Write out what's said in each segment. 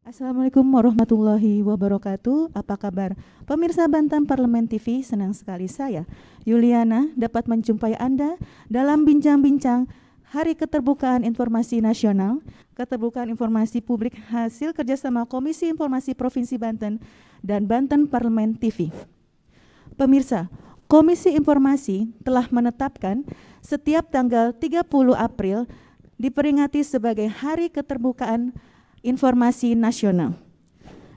Assalamualaikum warahmatullahi wabarakatuh. Apa kabar? Pemirsa Banten Parlemen TV, senang sekali saya, Yuliana, dapat menjumpai Anda dalam bincang-bincang Hari Keterbukaan Informasi Nasional, Keterbukaan Informasi Publik hasil kerjasama Komisi Informasi Provinsi Banten dan Banten Parlemen TV. Pemirsa, Komisi Informasi telah menetapkan setiap tanggal 30 April diperingati sebagai Hari Keterbukaan Informasi Nasional.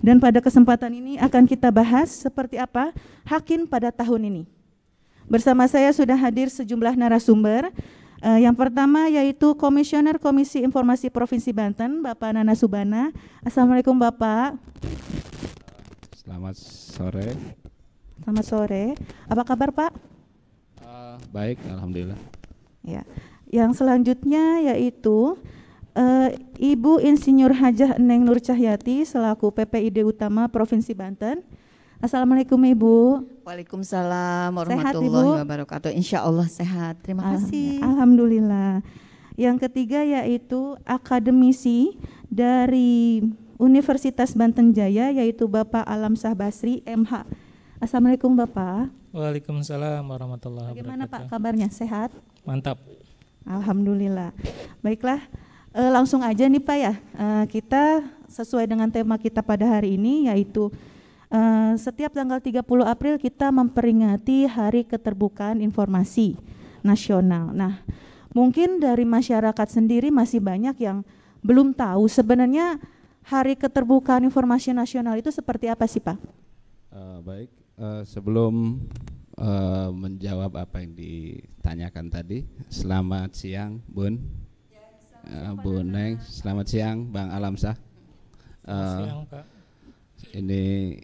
Dan pada kesempatan ini akan kita bahas seperti apa Hakim pada tahun ini. Bersama saya sudah hadir sejumlah narasumber. Yang pertama yaitu Komisioner Komisi Informasi Provinsi Banten, Bapak Nana Subana. Assalamualaikum Bapak. Selamat sore. Selamat sore. Apa kabar Pak? Baik, alhamdulillah. Ya. Yang selanjutnya yaitu Ibu Insinyur Hajah Eneng Nur Cahyati selaku PPID Utama Provinsi Banten. Assalamualaikum Ibu. Waalaikumsalam warahmatullahi wabarakatuh. Insya Allah sehat. Terima kasih. Alhamdulillah. Yang ketiga yaitu akademisi dari Universitas Banten Jaya yaitu Bapak Alam Shah Basri MH. Assalamualaikum Bapak. Waalaikumsalam warahmatullahi wabarakatuh. Bagaimana Pak kabarnya? Sehat? Mantap. Alhamdulillah. Baiklah. Langsung aja nih Pak ya, kita sesuai dengan tema kita pada hari ini yaitu setiap tanggal 30 April kita memperingati Hari Keterbukaan Informasi Nasional. Nah, mungkin dari masyarakat sendiri masih banyak yang belum tahu sebenarnya Hari Keterbukaan Informasi Nasional itu seperti apa sih Pak? Baik, sebelum menjawab apa yang ditanyakan tadi, selamat siang Bun. Bu Neng, selamat siang Bang Alam Shah. Siang Pak. Ini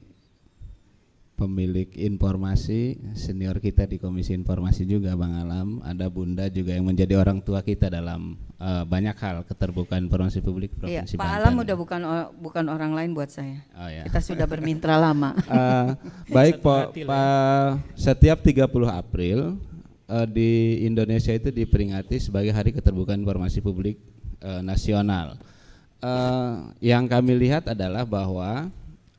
pemilik informasi senior kita di Komisi Informasi juga Bang Alam. Ada Bunda juga yang menjadi orang tua kita dalam banyak hal keterbukaan informasi publik Provinsi Banten. Pak Alam udah bukan orang lain buat saya. Oh, ya. Kita sudah bermitra lama. Baik Pak, setiap 30 April di Indonesia itu diperingati sebagai Hari Keterbukaan Informasi Publik Nasional. Yang kami lihat adalah bahwa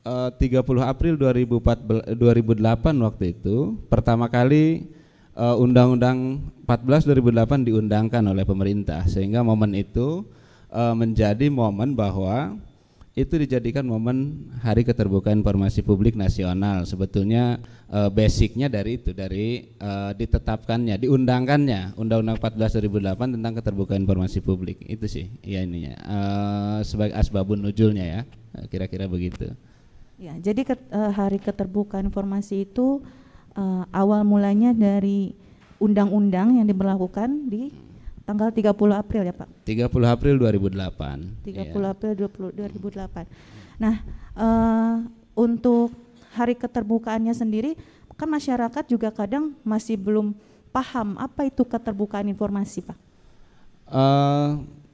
30 April 2008 waktu itu pertama kali Undang-Undang 14 2008 diundangkan oleh pemerintah, sehingga momen itu menjadi momen bahwa itu dijadikan momen Hari Keterbukaan Informasi Publik Nasional. Sebetulnya basicnya dari itu, dari ditetapkannya, diundangkannya Undang-Undang 14 2008 tentang Keterbukaan Informasi Publik. Itu sih ya ininya sebagai asbabun nuzulnya ya, kira-kira begitu. Ya, jadi Hari Keterbukaan Informasi itu awal mulanya dari undang-undang yang diberlakukan di tanggal 30 April ya Pak? 30 April 2008. 30 April 2008. Nah, untuk Hari Keterbukaannya sendiri, kan masyarakat juga kadang masih belum paham apa itu keterbukaan informasi Pak?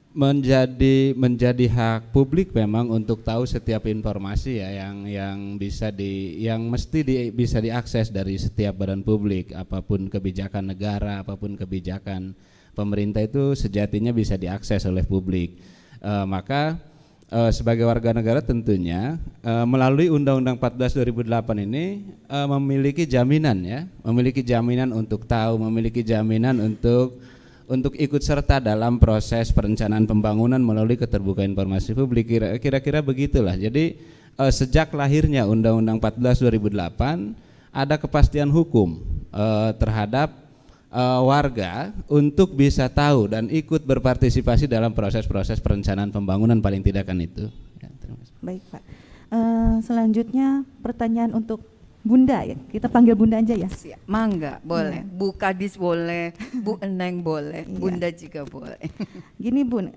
Menjadi hak publik memang untuk tahu setiap informasi ya yang bisa diakses dari setiap badan publik, apapun kebijakan negara, apapun kebijakan pemerintah itu sejatinya bisa diakses oleh publik. Maka sebagai warga negara tentunya melalui Undang-Undang 14 2008 ini memiliki jaminan untuk tahu, memiliki jaminan untuk ikut serta dalam proses perencanaan pembangunan melalui keterbukaan informasi publik. Kira-kira begitulah. Jadi sejak lahirnya Undang-Undang 14 2008 ada kepastian hukum terhadap warga untuk bisa tahu dan ikut berpartisipasi dalam proses-proses perencanaan pembangunan, paling tidak kan itu. Ya, terima kasih. Baik Pak. Selanjutnya pertanyaan untuk Bunda ya, kita panggil Bunda aja ya. Mangga boleh, Bu Kadis boleh, Bu Eneng boleh, Bunda juga boleh. Gini Bun,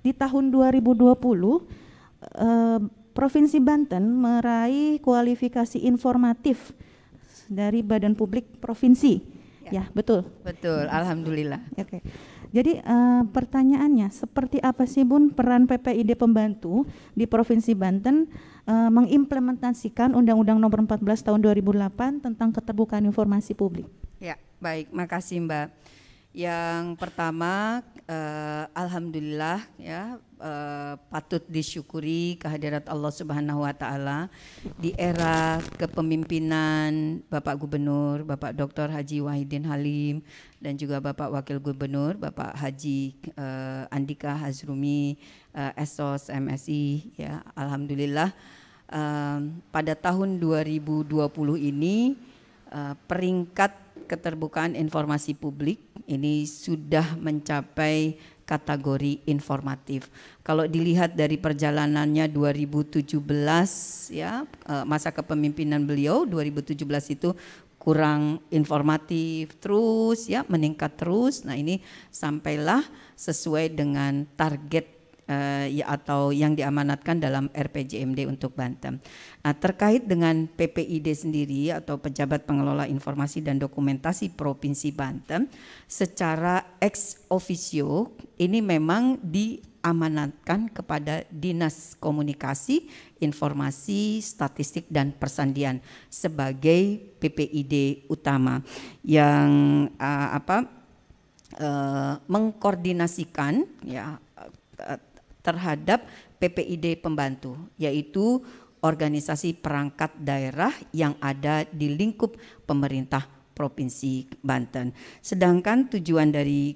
di tahun 2020 Provinsi Banten meraih kualifikasi informatif dari Badan Publik Provinsi. Ya, betul. Betul, alhamdulillah. Oke. Jadi pertanyaannya, seperti apa sih Bun peran PPID pembantu di Provinsi Banten mengimplementasikan Undang-Undang Nomor 14 Tahun 2008 tentang keterbukaan informasi publik? Ya, baik, makasih Mbak. Yang pertama, alhamdulillah ya, patut disyukuri kehadirat Allah Subhanahu wa taala di era kepemimpinan Bapak Gubernur, Bapak Dr. Haji Wahidin Halim, dan juga Bapak Wakil Gubernur Bapak Haji Andika Hazrumi, Esos MSI ya. Alhamdulillah pada tahun 2020 ini peringkat keterbukaan informasi publik ini sudah mencapai kategori informatif. Kalau dilihat dari perjalanannya 2017 ya, masa kepemimpinan beliau 2017 itu kurang informatif terus ya, meningkat terus. Nah, ini sampailah sesuai dengan target ya, atau yang diamanatkan dalam RPJMD untuk Banten. Nah, terkait dengan PPID sendiri atau Pejabat Pengelola Informasi dan Dokumentasi Provinsi Banten, secara ex officio ini memang diamanatkan kepada Dinas Komunikasi, Informasi, Statistik dan Persandian sebagai PPID utama yang mengkoordinasikan ya terhadap PPID pembantu, yaitu organisasi perangkat daerah yang ada di lingkup pemerintah Provinsi Banten. Sedangkan tujuan dari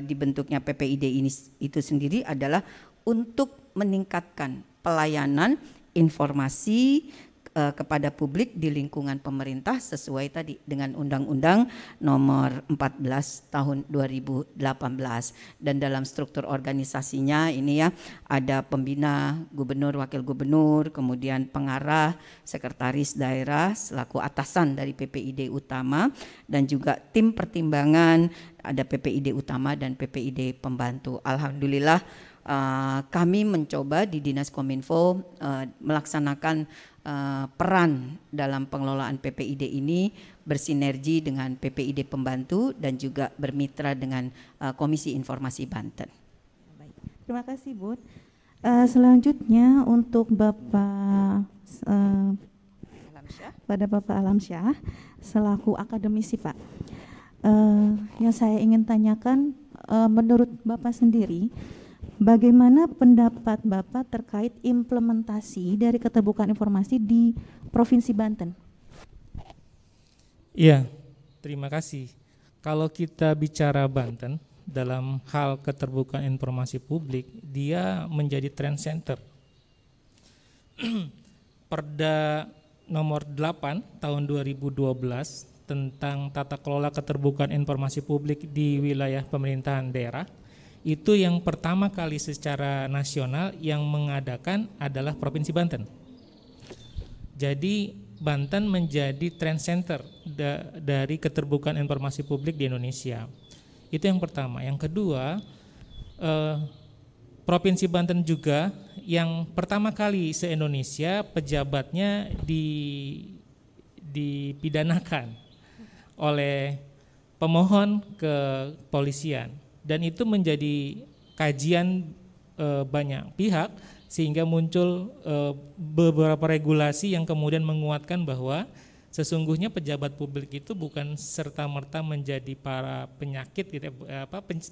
dibentuknya PPID ini itu sendiri adalah untuk meningkatkan pelayanan informasi kepada publik di lingkungan pemerintah sesuai tadi dengan Undang-Undang Nomor 14 Tahun 2018. Dan dalam struktur organisasinya ini ya, ada pembina, gubernur, wakil gubernur, kemudian pengarah, sekretaris daerah selaku atasan dari PPID utama, dan juga tim pertimbangan, ada PPID utama dan PPID pembantu. Alhamdulillah kami mencoba di Dinas Kominfo melaksanakan peran dalam pengelolaan PPID ini, bersinergi dengan PPID pembantu dan juga bermitra dengan Komisi Informasi Banten. Baik. Terima kasih, Bu. Selanjutnya untuk Bapak Alamsyah selaku akademisi, Pak. Yang saya ingin tanyakan, menurut Bapak sendiri, bagaimana pendapat Bapak terkait implementasi dari keterbukaan informasi di Provinsi Banten? Iya, terima kasih. Kalau kita bicara Banten dalam hal keterbukaan informasi publik, dia menjadi trend center. Perda nomor 8 tahun 2012 tentang tata kelola keterbukaan informasi publik di wilayah pemerintahan daerah, itu yang pertama kali secara nasional yang mengadakan adalah Provinsi Banten. Jadi Banten menjadi trend center dari keterbukaan informasi publik di Indonesia. Itu yang pertama. Yang kedua, Provinsi Banten juga yang pertama kali se-Indonesia pejabatnya dipidanakan oleh pemohon ke kepolisian. Dan itu menjadi kajian banyak pihak sehingga muncul beberapa regulasi yang kemudian menguatkan bahwa sesungguhnya pejabat publik itu bukan serta-merta menjadi para penyakit gitu,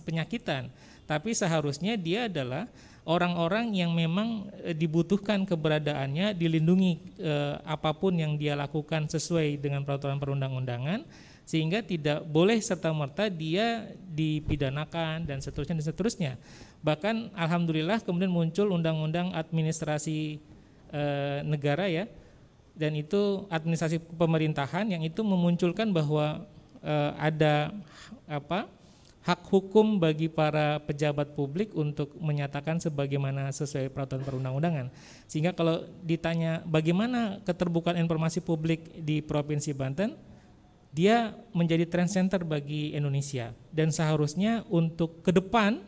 penyakitan, tapi seharusnya dia adalah orang-orang yang memang dibutuhkan keberadaannya, dilindungi apapun yang dia lakukan sesuai dengan peraturan perundang-undangan, sehingga tidak boleh serta-merta dia dipidanakan dan seterusnya. Bahkan alhamdulillah kemudian muncul undang-undang administrasi negara ya, dan itu administrasi pemerintahan yang itu memunculkan bahwa ada hak hukum bagi para pejabat publik untuk menyatakan sebagaimana sesuai peraturan perundang-undangan. Sehingga kalau ditanya bagaimana keterbukaan informasi publik di Provinsi Banten, dia menjadi trend center bagi Indonesia, dan seharusnya untuk ke depan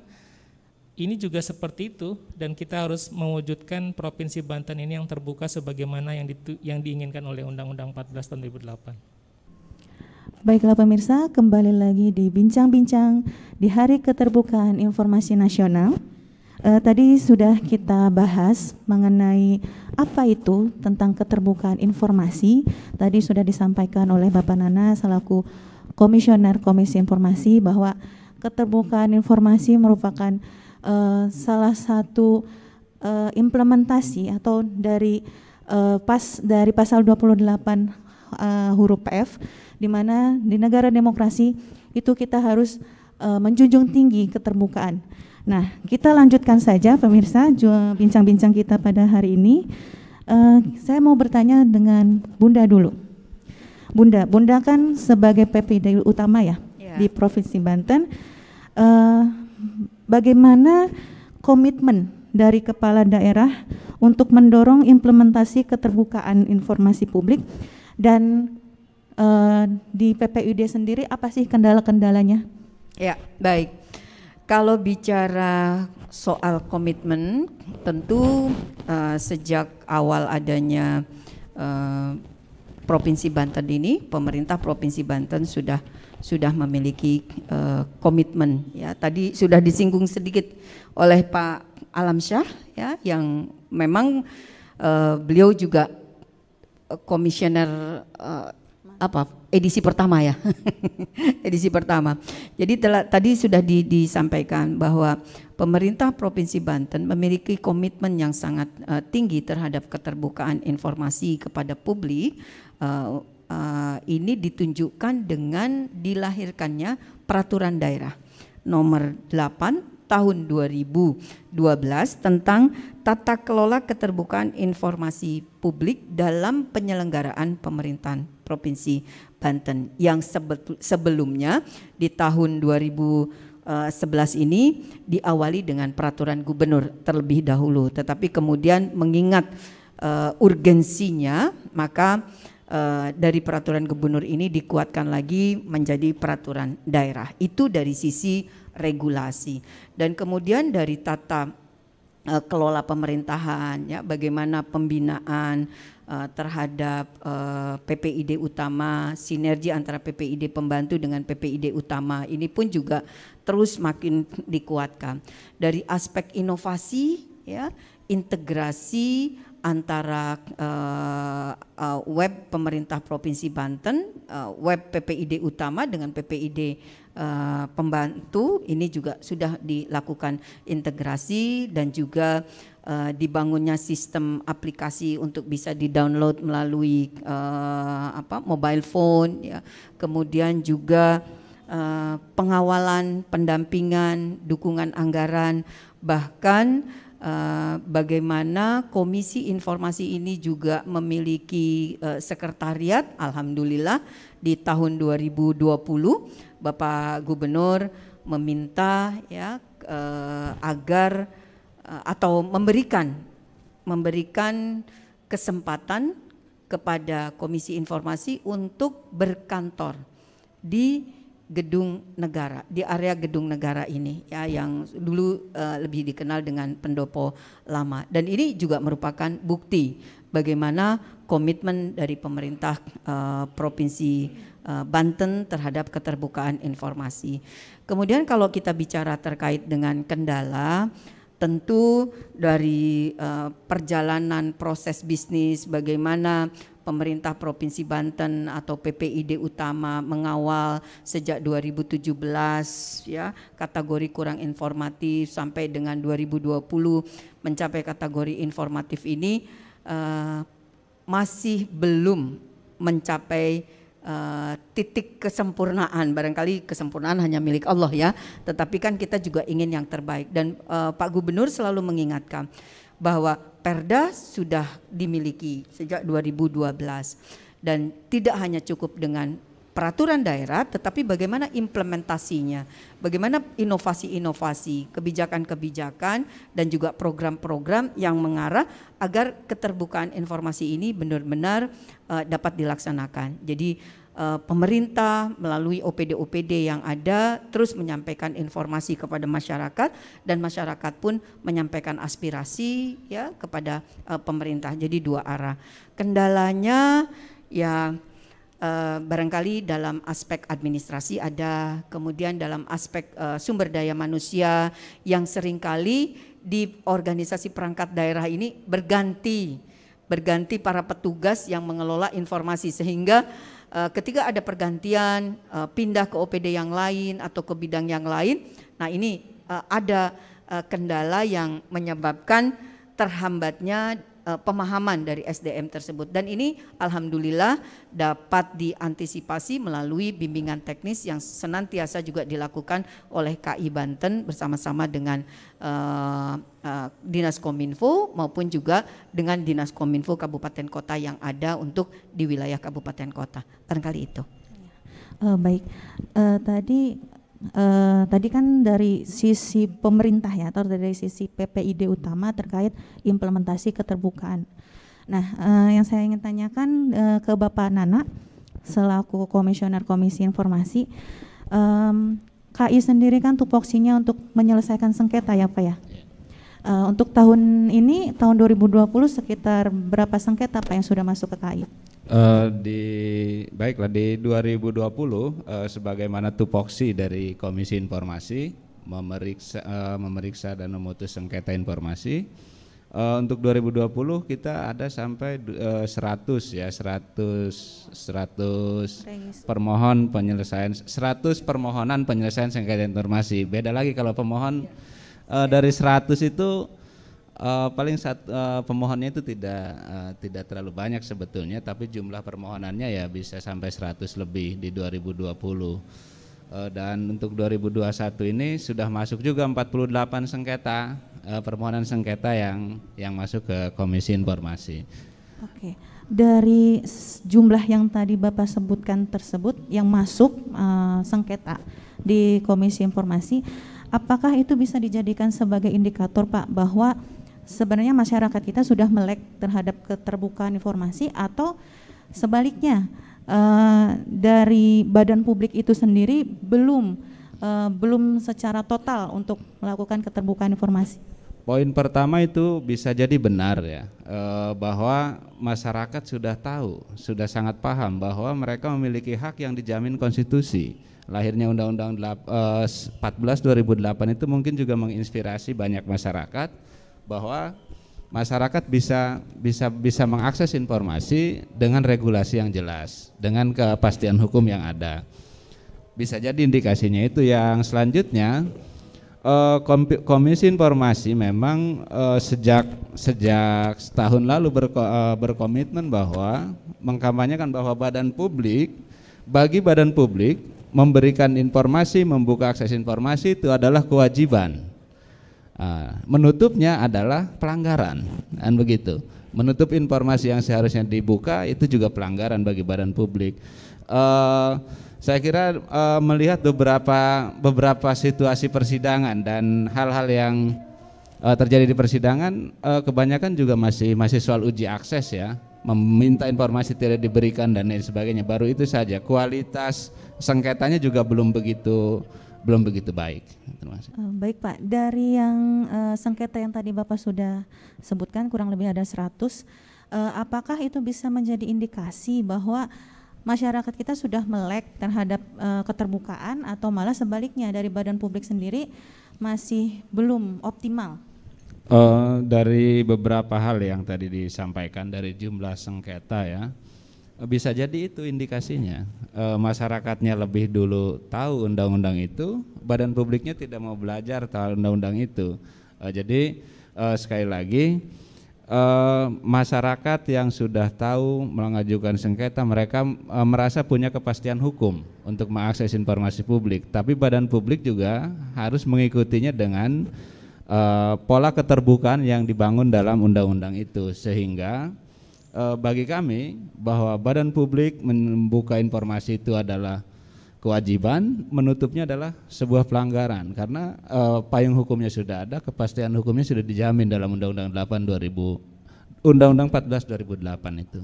ini juga seperti itu, dan kita harus mewujudkan Provinsi Banten ini yang terbuka sebagaimana yang diinginkan oleh Undang-Undang 14 tahun 2008. Baiklah pemirsa, kembali lagi di Bincang-Bincang di Hari Keterbukaan Informasi Nasional. Tadi sudah kita bahas mengenai apa itu tentang keterbukaan informasi. Tadi sudah disampaikan oleh Bapak Nana selaku Komisioner Komisi Informasi bahwa keterbukaan informasi merupakan salah satu implementasi atau dari pasal 28 huruf F, di mana di negara demokrasi itu kita harus menjunjung tinggi keterbukaan. Nah, kita lanjutkan saja pemirsa bincang-bincang kita pada hari ini. Saya mau bertanya dengan Bunda dulu. Bunda kan sebagai PPID utama ya di Provinsi Banten. Bagaimana komitmen dari kepala daerah untuk mendorong implementasi keterbukaan informasi publik, dan di PPID sendiri apa sih kendala-kendalanya? Ya, baik. Kalau bicara soal komitmen, tentu sejak awal adanya Provinsi Banten ini, pemerintah Provinsi Banten sudah memiliki komitmen, ya. Tadi sudah disinggung sedikit oleh Pak Alamsyah, ya, yang memang beliau juga komisioner edisi pertama ya. Edisi pertama. Jadi tadi sudah disampaikan bahwa pemerintah Provinsi Banten memiliki komitmen yang sangat tinggi terhadap keterbukaan informasi kepada publik. Ini ditunjukkan dengan dilahirkannya peraturan daerah nomor 8 tahun 2012 tentang tata kelola keterbukaan informasi publik dalam penyelenggaraan pemerintahan Provinsi Banten, yang sebelumnya di tahun 2011 ini diawali dengan peraturan gubernur terlebih dahulu, tetapi kemudian mengingat urgensinya, maka dari peraturan gubernur ini dikuatkan lagi menjadi peraturan daerah. Itu dari sisi regulasi. Dan kemudian dari tata kelola pemerintahan, ya, bagaimana pembinaan terhadap PPID utama, sinergi antara PPID pembantu dengan PPID utama ini pun juga terus makin dikuatkan. Dari aspek inovasi, ya, integrasi antara web pemerintah Provinsi Banten, web PPID utama dengan PPID pembantu, ini juga sudah dilakukan integrasi, dan juga dibangunnya sistem aplikasi untuk bisa di-download melalui mobile phone, ya. Kemudian juga pengawalan, pendampingan, dukungan anggaran, bahkan bagaimana Komisi Informasi ini juga memiliki sekretariat. Alhamdulillah di tahun 2020 Bapak Gubernur meminta, ya, agar atau memberikan kesempatan kepada Komisi Informasi untuk berkantor di gedung negara, di area gedung negara ini, ya, yang dulu lebih dikenal dengan Pendopo Lama. Dan ini juga merupakan bukti bagaimana komitmen dari pemerintah Provinsi Banten terhadap keterbukaan informasi. Kemudian kalau kita bicara terkait dengan kendala, tentu dari perjalanan proses bisnis, bagaimana pemerintah Provinsi Banten atau PPID utama mengawal sejak 2017, ya, kategori kurang informatif sampai dengan 2020 mencapai kategori informatif ini masih belum mencapai titik kesempurnaan. Barangkali kesempurnaan hanya milik Allah, ya, tetapi kan kita juga ingin yang terbaik. Dan Pak Gubernur selalu mengingatkan bahwa Perda sudah dimiliki sejak 2012, dan tidak hanya cukup dengan peraturan daerah, tetapi bagaimana implementasinya, bagaimana inovasi-inovasi, kebijakan-kebijakan, dan juga program-program yang mengarah agar keterbukaan informasi ini benar-benar dapat dilaksanakan. Jadi pemerintah melalui OPD-OPD yang ada terus menyampaikan informasi kepada masyarakat, dan masyarakat pun menyampaikan aspirasi, ya, kepada pemerintah. Jadi dua arah. Kendalanya, ya, barangkali dalam aspek administrasi ada, kemudian dalam aspek sumber daya manusia yang seringkali di organisasi perangkat daerah ini berganti para petugas yang mengelola informasi, sehingga ketika ada pergantian pindah ke OPD yang lain atau ke bidang yang lain, nah ini ada kendala yang menyebabkan terhambatnya pemahaman dari SDM tersebut, dan ini alhamdulillah dapat diantisipasi melalui bimbingan teknis yang senantiasa juga dilakukan oleh KI Banten bersama-sama dengan Dinas Kominfo maupun juga dengan Dinas Kominfo Kabupaten Kota yang ada untuk di wilayah Kabupaten Kota. Barangkali itu. Baik, tadi kan dari sisi pemerintah ya, atau dari sisi PPID utama terkait implementasi keterbukaan. Nah, yang saya ingin tanyakan ke Bapak Nana selaku Komisioner Komisi Informasi, KI sendiri kan tupoksinya untuk menyelesaikan sengketa ya Pak ya. Untuk tahun ini, tahun 2020 sekitar berapa sengketa Pak yang sudah masuk ke KI? Baiklah, di 2020 sebagaimana tupoksi dari Komisi Informasi memeriksa dan memutus sengketa informasi, untuk 2020 kita ada sampai 100 permohonan penyelesaian sengketa informasi. Beda lagi kalau pemohon dari 100 itu paling pemohonnya itu tidak terlalu banyak sebetulnya, tapi jumlah permohonannya ya bisa sampai 100 lebih di 2020. Dan untuk 2021 ini sudah masuk juga 48 sengketa, permohonan sengketa yang masuk ke Komisi Informasi. Oke. Dari jumlah yang tadi Bapak sebutkan tersebut yang masuk sengketa di Komisi Informasi, apakah itu bisa dijadikan sebagai indikator Pak bahwa sebenarnya masyarakat kita sudah melek terhadap keterbukaan informasi, atau sebaliknya dari badan publik itu sendiri belum secara total untuk melakukan keterbukaan informasi? Poin pertama itu bisa jadi benar ya, bahwa masyarakat sudah tahu, sudah sangat paham bahwa mereka memiliki hak yang dijamin konstitusi. Lahirnya Undang-Undang 14 2008 itu mungkin juga menginspirasi banyak masyarakat bahwa masyarakat bisa mengakses informasi dengan regulasi yang jelas, dengan kepastian hukum yang ada. Bisa jadi indikasinya itu. Yang selanjutnya, Komisi Informasi memang sejak setahun lalu berkomitmen bahwa mengkampanyekan bahwa bagi badan publik memberikan informasi, membuka akses informasi itu adalah kewajiban. Menutupnya adalah pelanggaran, dan begitu. Menutup informasi yang seharusnya dibuka itu juga pelanggaran bagi badan publik. Saya kira melihat beberapa situasi persidangan dan hal-hal yang terjadi di persidangan, kebanyakan juga masih soal uji akses ya, meminta informasi tidak diberikan dan lain sebagainya. Baru itu saja, kualitas sengketanya juga belum begitu baik. Terima kasih. Baik Pak, dari yang sengketa yang tadi Bapak sudah sebutkan kurang lebih ada 100, apakah itu bisa menjadi indikasi bahwa masyarakat kita sudah melek terhadap keterbukaan, atau malah sebaliknya dari badan publik sendiri masih belum optimal? Dari beberapa hal yang tadi disampaikan dari jumlah sengketa ya, bisa jadi itu indikasinya. Masyarakatnya lebih dulu tahu undang-undang itu, badan publiknya tidak mau belajar tentang undang-undang itu. Jadi sekali lagi, masyarakat yang sudah tahu mengajukan sengketa, mereka merasa punya kepastian hukum untuk mengakses informasi publik, tapi badan publik juga harus mengikutinya dengan pola keterbukaan yang dibangun dalam undang-undang itu, sehingga bagi kami bahwa badan publik membuka informasi itu adalah kewajiban, menutupnya adalah sebuah pelanggaran, karena payung hukumnya sudah ada, kepastian hukumnya sudah dijamin dalam Undang-Undang 14 2008 itu.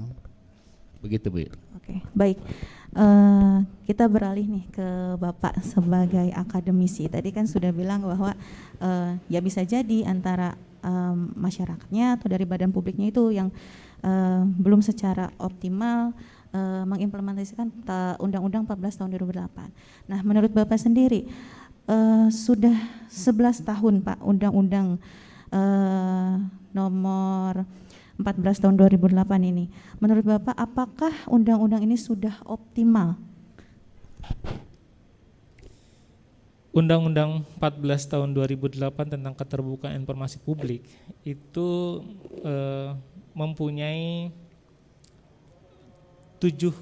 Begitu Bu. Oke, baik. Kita beralih nih ke Bapak sebagai akademisi. Tadi kan sudah bilang bahwa ya bisa jadi antara masyarakatnya atau dari badan publiknya itu yang belum secara optimal mengimplementasikan Undang-Undang 14 tahun 2008. Nah, menurut Bapak sendiri sudah 11 tahun Pak Undang-Undang nomor 14 tahun 2008 ini. Menurut Bapak, apakah undang-undang ini sudah optimal? Undang-Undang 14 tahun 2008 tentang keterbukaan informasi publik itu mempunyai 7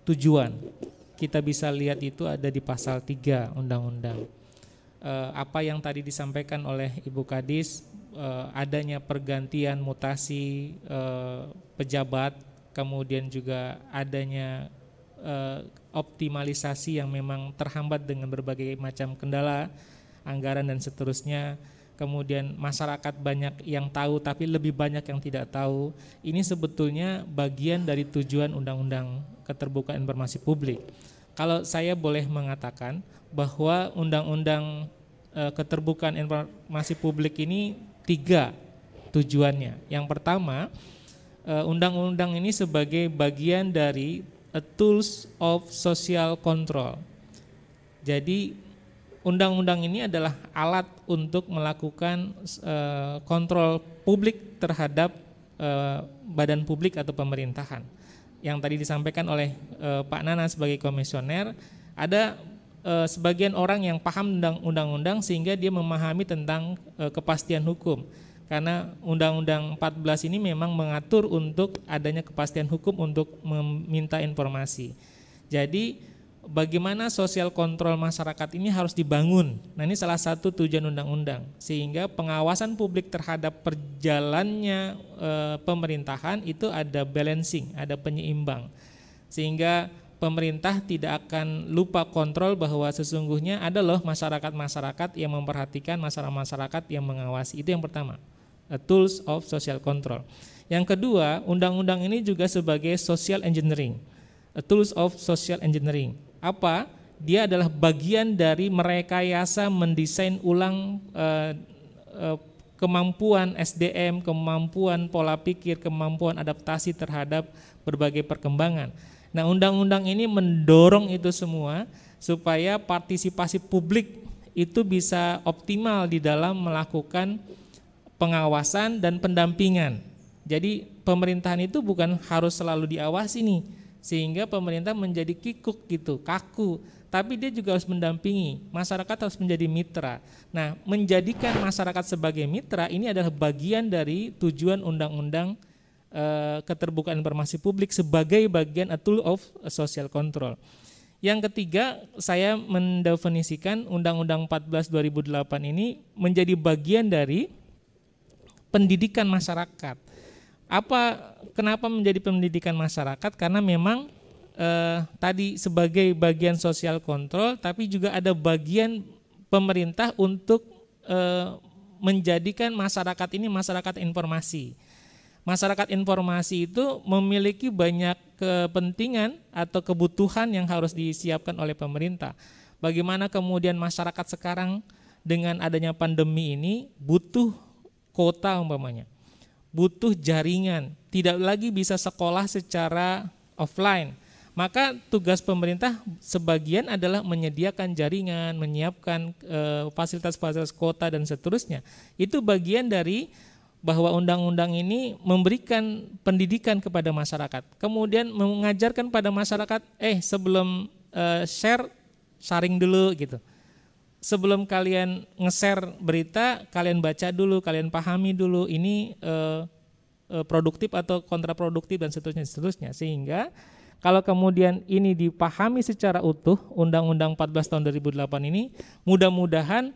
tujuan. Kita bisa lihat itu ada di pasal 3 undang-undang. Apa yang tadi disampaikan oleh Ibu Kadis, adanya pergantian mutasi pejabat, kemudian juga adanya optimalisasi yang memang terhambat dengan berbagai macam kendala, anggaran dan seterusnya. Kemudian masyarakat banyak yang tahu tapi lebih banyak yang tidak tahu. Ini sebetulnya bagian dari tujuan Undang-Undang Keterbukaan Informasi Publik. Kalau saya boleh mengatakan bahwa Undang-Undang Keterbukaan Informasi Publik ini 3 tujuannya. Yang pertama, undang-undang ini sebagai bagian dari a tools of social control. Jadi undang-undang ini adalah alat untuk melakukan kontrol publik terhadap badan publik atau pemerintahan. Yang tadi disampaikan oleh Pak Nana sebagai komisioner, ada sebagian orang yang paham tentang undang-undang sehingga dia memahami tentang kepastian hukum. Karena Undang-Undang 14 ini memang mengatur untuk adanya kepastian hukum untuk meminta informasi. Jadi bagaimana sosial kontrol masyarakat ini harus dibangun. Nah, ini salah satu tujuan undang-undang, sehingga pengawasan publik terhadap perjalannya pemerintahan itu ada balancing, ada penyeimbang. Sehingga pemerintah tidak akan lupa kontrol bahwa sesungguhnya ada loh masyarakat-masyarakat yang memperhatikan, masyarakat-masyarakat yang mengawasi. Itu yang pertama, tools of social control. Yang kedua, undang-undang ini juga sebagai social engineering, tools of social engineering. Apa? Dia adalah bagian dari merekayasa mendesain ulang kemampuan SDM, kemampuan pola pikir, kemampuan adaptasi terhadap berbagai perkembangan. Nah, undang-undang ini mendorong itu semua supaya partisipasi publik itu bisa optimal di dalam melakukan pengawasan dan pendampingan. Jadi pemerintahan itu bukan harus selalu diawasi nih, sehingga pemerintah menjadi kikuk gitu, kaku, tapi dia juga harus mendampingi, masyarakat harus menjadi mitra. Nah, menjadikan masyarakat sebagai mitra ini adalah bagian dari tujuan undang-undang keterbukaan informasi publik sebagai bagian a tool of social control. Yang ketiga, saya mendefinisikan Undang-Undang 14 2008 ini menjadi bagian dari pendidikan masyarakat. Kenapa menjadi pendidikan masyarakat? Karena memang tadi sebagai bagian sosial kontrol, tapi juga ada bagian pemerintah untuk menjadikan masyarakat ini masyarakat informasi. Masyarakat informasi itu memiliki banyak kepentingan atau kebutuhan yang harus disiapkan oleh pemerintah. Bagaimana kemudian masyarakat sekarang dengan adanya pandemi ini butuh kuota umpamanya, butuh jaringan, tidak lagi bisa sekolah secara offline. Maka tugas pemerintah sebagian adalah menyediakan jaringan, menyiapkan fasilitas-fasilitas kuota dan seterusnya. Itu bagian dari bahwa undang-undang ini memberikan pendidikan kepada masyarakat, kemudian mengajarkan pada masyarakat, sebelum sharing dulu gitu. Sebelum kalian nge-share berita, kalian baca dulu, kalian pahami dulu ini produktif atau kontraproduktif dan seterusnya. Sehingga kalau kemudian ini dipahami secara utuh, Undang-Undang 14 tahun 2008 ini, mudah-mudahan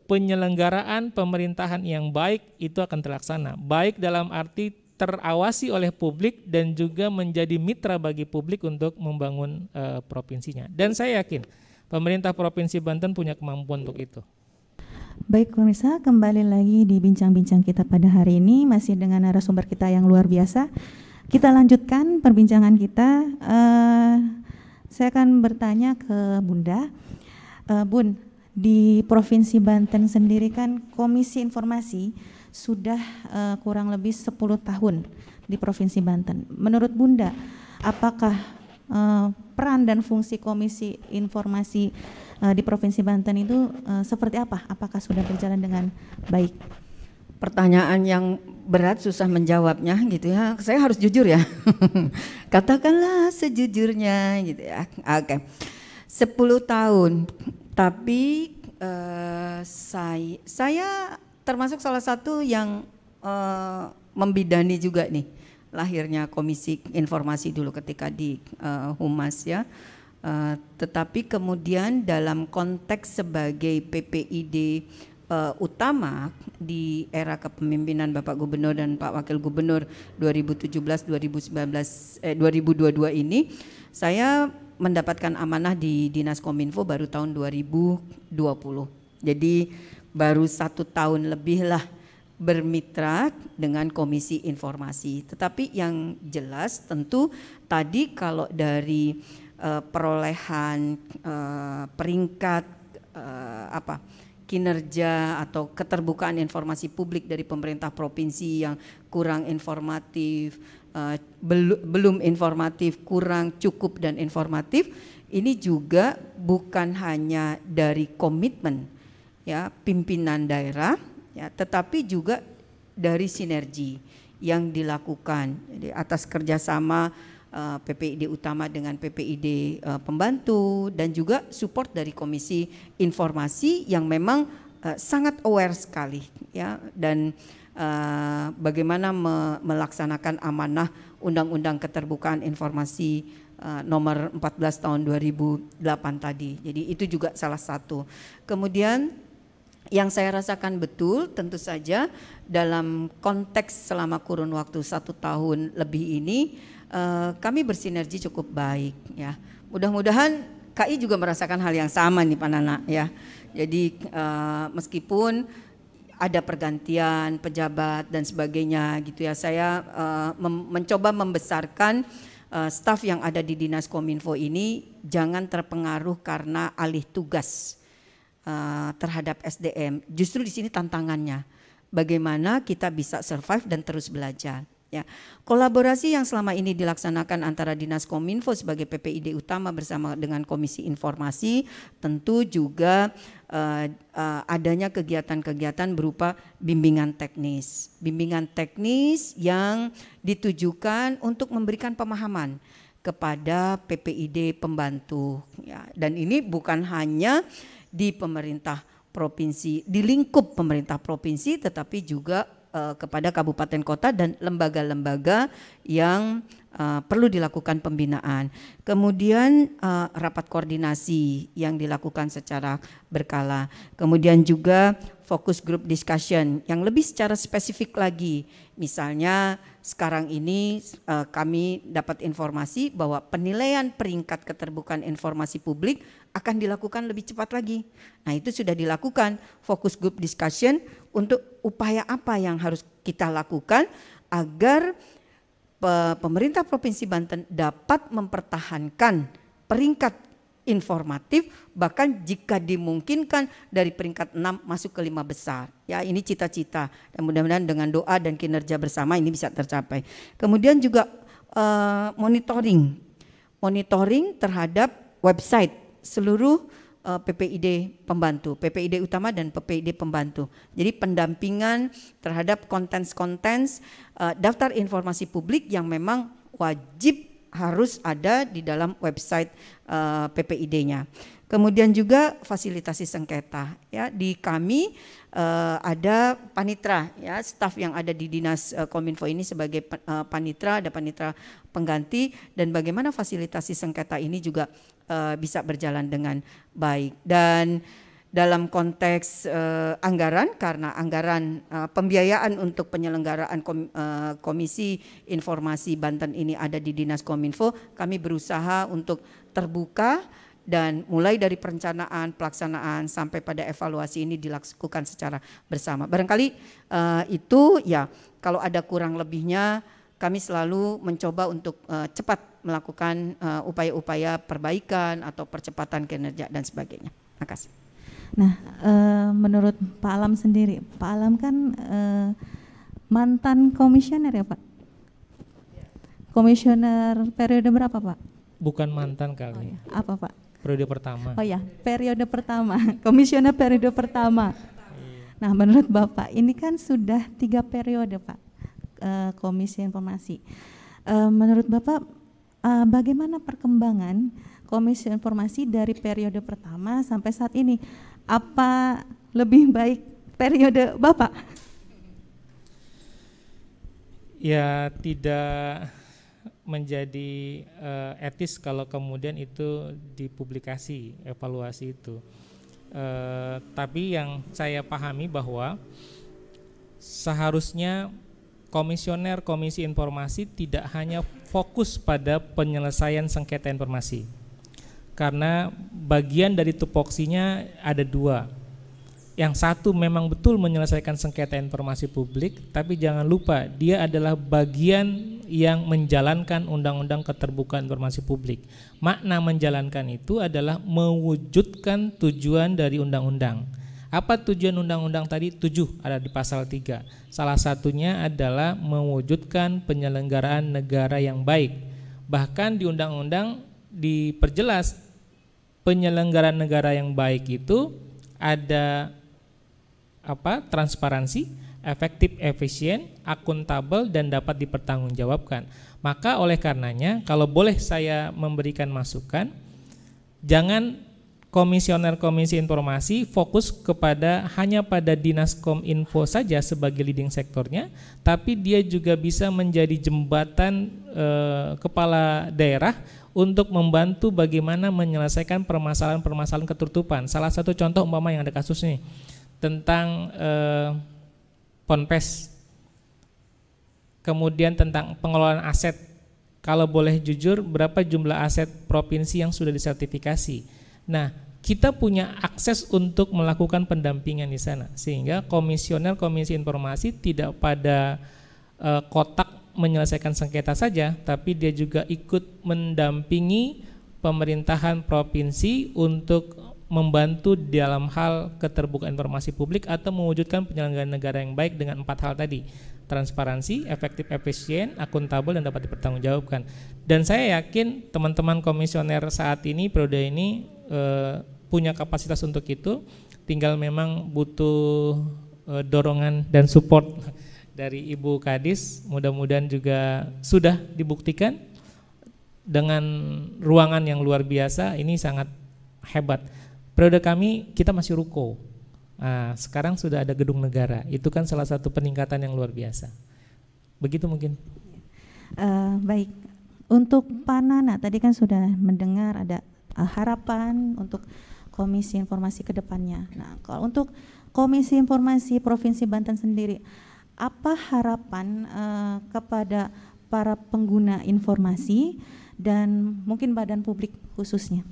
penyelenggaraan pemerintahan yang baik itu akan terlaksana, baik dalam arti terawasi oleh publik dan juga menjadi mitra bagi publik untuk membangun provinsinya. Dan saya yakin pemerintah Provinsi Banten punya kemampuan untuk itu. Baik pemirsa, kembali lagi di bincang-bincang kita pada hari ini masih dengan narasumber kita yang luar biasa. Kita lanjutkan perbincangan kita. Saya akan bertanya ke Bunda. Bun, di Provinsi Banten sendiri kan Komisi Informasi sudah kurang lebih 10 tahun di Provinsi Banten. Menurut Bunda, apakah peran dan fungsi Komisi Informasi di Provinsi Banten itu seperti apa? Apakah sudah berjalan dengan baik? pertanyaan yang berat, susah menjawabnya gitu ya. Saya harus jujur ya. Katakanlah sejujurnya gitu ya. Oke. 10 tahun. Tapi saya termasuk salah satu yang membidani juga nih lahirnya Komisi Informasi dulu ketika di Humas ya. Tetapi kemudian dalam konteks sebagai PPID utama di era kepemimpinan Bapak Gubernur dan Pak Wakil Gubernur 2017-2022 ini, saya mendapatkan amanah di Dinas Kominfo baru tahun 2020. Jadi baru 1 tahun lebih lah bermitra dengan Komisi Informasi. Tetapi yang jelas tentu tadi kalau dari perolehan peringkat kinerja atau keterbukaan informasi publik dari pemerintah provinsi yang kurang informatif, belum informatif, kurang cukup dan informatif, ini juga bukan hanya dari komitmen ya pimpinan daerah ya, tetapi juga dari sinergi yang dilakukan. Jadi atas kerjasama PPID utama dengan PPID pembantu dan juga support dari Komisi Informasi yang memang sangat aware sekali ya, dan bagaimana melaksanakan amanah Undang-Undang Keterbukaan Informasi nomor 14 tahun 2008 tadi. Jadi itu juga salah satu. Kemudian yang saya rasakan betul tentu saja dalam konteks selama kurun waktu 1 tahun lebih ini kami bersinergi cukup baik ya. Mudah-mudahan KI juga merasakan hal yang sama nih Pak Nana ya. Jadi meskipun ada pergantian pejabat dan sebagainya gitu ya, saya mencoba membesarkan staf yang ada di Dinas Kominfo ini jangan terpengaruh karena alih tugas terhadap SDM. Justru di sini tantangannya bagaimana kita bisa survive dan terus belajar. Ya, kolaborasi yang selama ini dilaksanakan antara Dinas Kominfo sebagai PPID utama bersama dengan Komisi Informasi tentu juga adanya kegiatan-kegiatan berupa bimbingan teknis yang ditujukan untuk memberikan pemahaman kepada PPID pembantu ya, dan ini bukan hanya di pemerintah provinsi, di lingkup pemerintah provinsi, tetapi juga kepada kabupaten kota dan lembaga-lembaga yang perlu dilakukan pembinaan. Kemudian rapat koordinasi yang dilakukan secara berkala. Kemudian juga focus group discussion yang lebih secara spesifik lagi. Misalnya sekarang ini kami dapat informasi bahwa penilaian peringkat keterbukaan informasi publik akan dilakukan lebih cepat lagi. Nah itu sudah dilakukan focus group discussion untuk upaya apa yang harus kita lakukan agar pemerintah Provinsi Banten dapat mempertahankan peringkat informatif, bahkan jika dimungkinkan dari peringkat 6 masuk ke 5 besar. Ya, ini cita-cita dan mudah-mudahan dengan doa dan kinerja bersama ini bisa tercapai. Kemudian juga monitoring terhadap website seluruh PPID pembantu, PPID utama dan PPID pembantu. Jadi pendampingan terhadap konten daftar informasi publik yang memang wajib harus ada di dalam website PPID-nya. Kemudian juga fasilitasi sengketa ya, di kami ada panitra ya, staf yang ada di Dinas Kominfo ini sebagai panitra, ada panitra pengganti, dan bagaimana fasilitasi sengketa ini juga bisa berjalan dengan baik. Dan dalam konteks anggaran, karena anggaran pembiayaan untuk penyelenggaraan Komisi Informasi Banten ini ada di Dinas Kominfo, kami berusaha untuk terbuka dan mulai dari perencanaan, pelaksanaan sampai pada evaluasi ini dilakukan secara bersama. Barangkali itu ya, kalau ada kurang lebihnya kami selalu mencoba untuk cepat melakukan upaya-upaya perbaikan atau percepatan kinerja dan sebagainya. Terima kasih. Nah, menurut Pak Alam sendiri, Pak Alam kan mantan komisioner ya Pak? Komisioner periode berapa Pak? Bukan mantan kali. Oh, ya. Apa Pak? Periode pertama. Oh ya, periode pertama, komisioner periode pertama. Nah, menurut Bapak ini kan sudah 3 periode Pak Komisi Informasi. Menurut Bapak bagaimana perkembangan Komisi Informasi dari periode pertama sampai saat ini? Apa lebih baik periode Bapak? Ya, tidak menjadi etis kalau kemudian itu dipublikasi, evaluasi itu. Tapi yang saya pahami bahwa seharusnya komisioner Komisi Informasi tidak hanya fokus pada penyelesaian sengketa informasi, karena bagian dari tupoksinya ada 2. Yang satu memang betul menyelesaikan sengketa informasi publik, tapi jangan lupa dia adalah bagian yang menjalankan Undang-Undang Keterbukaan Informasi Publik. Makna menjalankan itu adalah mewujudkan tujuan dari undang-undang. Apa tujuan undang-undang tadi? 7 ada di pasal 3. Salah satunya adalah mewujudkan penyelenggaraan negara yang baik. Bahkan di undang-undang diperjelas penyelenggaraan negara yang baik itu ada transparansi, efektif, efisien, akuntabel, dan dapat dipertanggungjawabkan. Maka oleh karenanya, kalau boleh saya memberikan masukan, jangan komisioner Komisi Informasi fokus hanya pada Dinas Kominfo saja sebagai leading sektornya, tapi dia juga bisa menjadi jembatan kepala daerah untuk membantu bagaimana menyelesaikan permasalahan-permasalahan ketertutupan. Salah satu contoh umpama yang ada kasus nih tentang Ponpes, kemudian tentang pengelolaan aset. Kalau boleh jujur, berapa jumlah aset provinsi yang sudah disertifikasi? Nah, kita punya akses untuk melakukan pendampingan di sana, sehingga komisioner Komisi Informasi tidak pada kotak menyelesaikan sengketa saja, tapi dia juga ikut mendampingi pemerintahan provinsi untuk membantu dalam hal keterbukaan informasi publik atau mewujudkan penyelenggaraan negara yang baik dengan 4 hal tadi: transparansi, efektif, efisien, akuntabel, dan dapat dipertanggungjawabkan. Dan saya yakin teman-teman komisioner saat ini, periode ini punya kapasitas untuk itu, tinggal memang butuh dorongan dan support dari Ibu Kadis. Mudah-mudahan juga sudah dibuktikan dengan ruangan yang luar biasa, ini sangat hebat. Periode kami kita masih ruko, nah, sekarang sudah ada gedung negara, itu kan salah satu peningkatan yang luar biasa. Begitu mungkin. Baik, untuk Pak Nana tadi kan sudah mendengar ada harapan untuk Komisi Informasi ke depannya. Nah, kalau untuk Komisi Informasi Provinsi Banten sendiri, apa harapan kepada para pengguna informasi dan mungkin badan publik khususnya?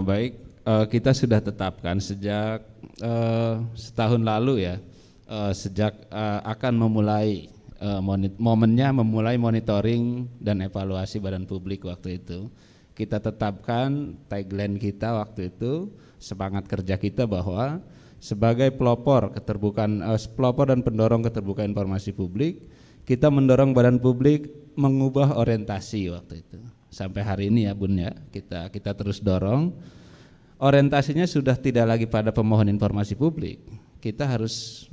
Baik, kita sudah tetapkan sejak setahun lalu ya, sejak akan memulai momennya memulai monitoring dan evaluasi badan publik. Waktu itu kita tetapkan tagline kita waktu itu, semangat kerja kita, bahwa sebagai pelopor dan pendorong keterbukaan informasi publik, kita mendorong badan publik mengubah orientasi waktu itu. Sampai hari ini ya Bun ya, kita terus dorong. Orientasinya sudah tidak lagi pada pemohon informasi publik. Kita harus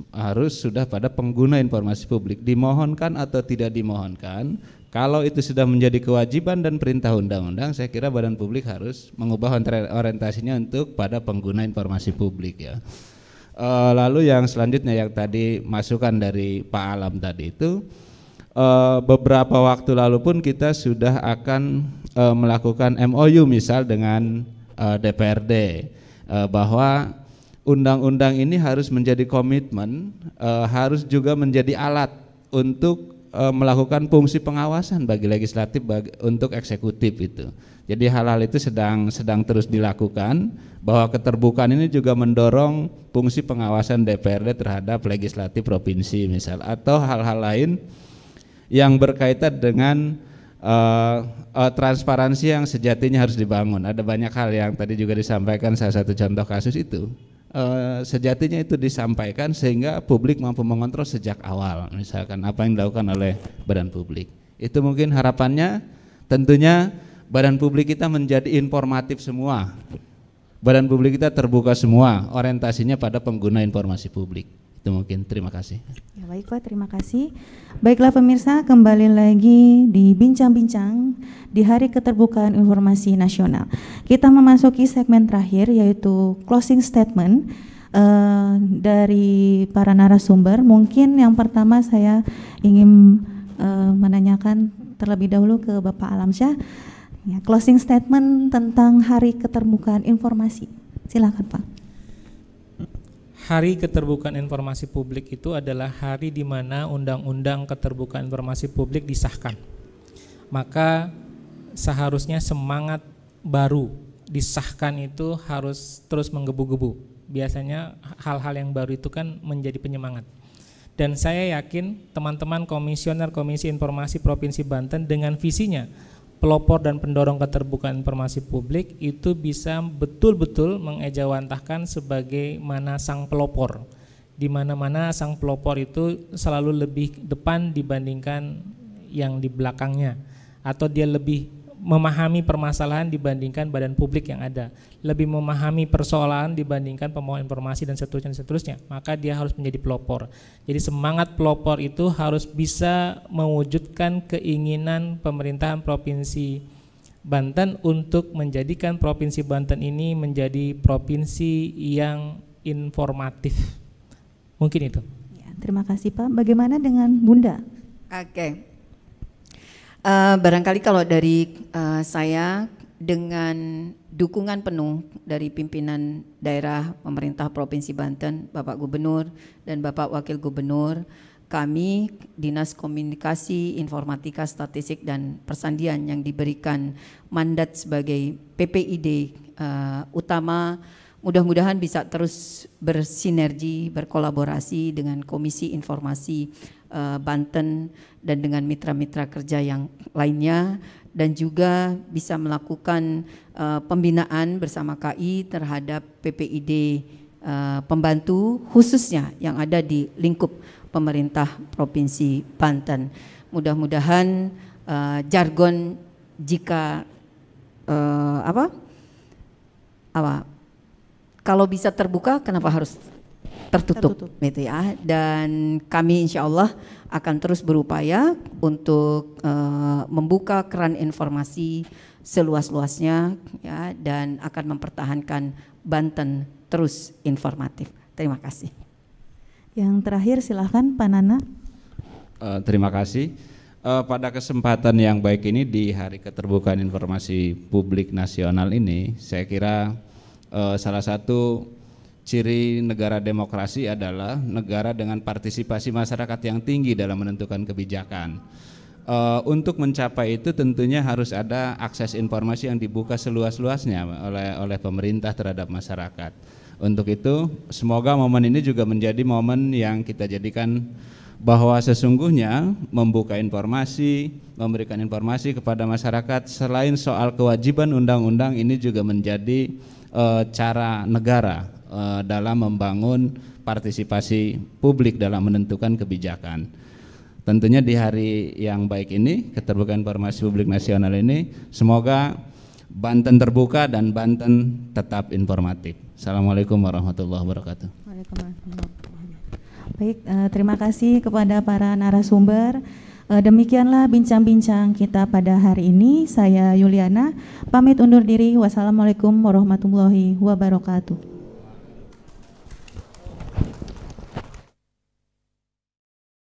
sudah pada pengguna informasi publik. Dimohonkan atau tidak dimohonkan, kalau itu sudah menjadi kewajiban dan perintah undang-undang, saya kira badan publik harus mengubah orientasinya untuk pada pengguna informasi publik ya. Lalu yang selanjutnya yang tadi masukan dari Pak Alam tadi itu, beberapa waktu lalu pun kita sudah akan melakukan MOU misal dengan DPRD, bahwa undang-undang ini harus menjadi komitmen, harus juga menjadi alat untuk melakukan fungsi pengawasan bagi legislatif, untuk eksekutif itu. Jadi hal-hal itu sedang terus dilakukan, bahwa keterbukaan ini juga mendorong fungsi pengawasan DPRD terhadap legislatif provinsi misal, atau hal-hal lain yang berkaitan dengan transparansi yang sejatinya harus dibangun. Ada banyak hal yang tadi juga disampaikan, salah satu contoh kasus itu sejatinya itu disampaikan sehingga publik mampu mengontrol sejak awal, misalkan apa yang dilakukan oleh badan publik. Itu mungkin harapannya, tentunya badan publik kita menjadi informatif semua, badan publik kita terbuka semua, orientasinya pada pengguna informasi publik. Itu mungkin, terima kasih. Ya, baik Pak, terima kasih. Baiklah pemirsa, kembali lagi di Bincang-Bincang di Hari Keterbukaan Informasi Nasional. Kita memasuki segmen terakhir yaitu closing statement dari para narasumber. Mungkin yang pertama saya ingin menanyakan terlebih dahulu ke Bapak Alamsyah, ya, closing statement tentang Hari Keterbukaan Informasi. Silakan Pak. Hari Keterbukaan Informasi Publik itu adalah hari di mana Undang-Undang Keterbukaan Informasi Publik disahkan. Maka seharusnya semangat baru disahkan itu harus terus menggebu-gebu. Biasanya hal-hal yang baru itu kan menjadi penyemangat. Dan saya yakin teman-teman komisioner Komisi Informasi Provinsi Banten dengan visinya pelopor dan pendorong keterbukaan informasi publik itu bisa betul-betul mengejawantahkan sebagaimana sang pelopor. Di mana-mana sang pelopor itu selalu lebih depan dibandingkan yang di belakangnya, atau dia lebih memahami permasalahan dibandingkan badan publik yang ada, lebih memahami persoalan dibandingkan pemohon informasi dan seterusnya, maka dia harus menjadi pelopor. Jadi semangat pelopor itu harus bisa mewujudkan keinginan pemerintahan Provinsi Banten untuk menjadikan Provinsi Banten ini menjadi provinsi yang informatif. Mungkin itu. Ya, terima kasih Pak. Bagaimana dengan Bunda? Oke. Barangkali kalau dari saya dengan dukungan penuh dari pimpinan daerah pemerintah Provinsi Banten, Bapak Gubernur dan Bapak Wakil Gubernur, kami Dinas Komunikasi, Informatika, Statistik dan Persandian yang diberikan mandat sebagai PPID utama, mudah-mudahan bisa terus bersinergi, berkolaborasi dengan Komisi Informasi Banten dan dengan mitra-mitra kerja yang lainnya, dan juga bisa melakukan pembinaan bersama KI terhadap PPID pembantu khususnya yang ada di lingkup pemerintah Provinsi Banten. Mudah-mudahan jargon jika kalau bisa terbuka kenapa harus tertutup. Gitu ya. Dan kami insya Allah akan terus berupaya untuk membuka keran informasi seluas-luasnya ya, dan akan mempertahankan Banten terus informatif. Terima kasih. Yang terakhir silahkan Pak Nana. Terima kasih. Pada kesempatan yang baik ini di Hari Keterbukaan Informasi Publik Nasional ini, saya kira salah satu ciri negara demokrasi adalah negara dengan partisipasi masyarakat yang tinggi dalam menentukan kebijakan. Untuk mencapai itu tentunya harus ada akses informasi yang dibuka seluas-luasnya oleh pemerintah terhadap masyarakat. Untuk itu semoga momen ini juga menjadi momen yang kita jadikan bahwa sesungguhnya membuka informasi, memberikan informasi kepada masyarakat selain soal kewajiban undang-undang, ini juga menjadi cara negara dalam membangun partisipasi publik dalam menentukan kebijakan. Tentunya di hari yang baik ini, Keterbukaan Informasi Publik Nasional ini, semoga Banten terbuka dan Banten tetap informatif. Assalamualaikum warahmatullahi wabarakatuh. Baik, terima kasih kepada para narasumber. Demikianlah bincang-bincang kita pada hari ini. Saya Yuliana pamit undur diri. Wassalamualaikum warahmatullahi wabarakatuh.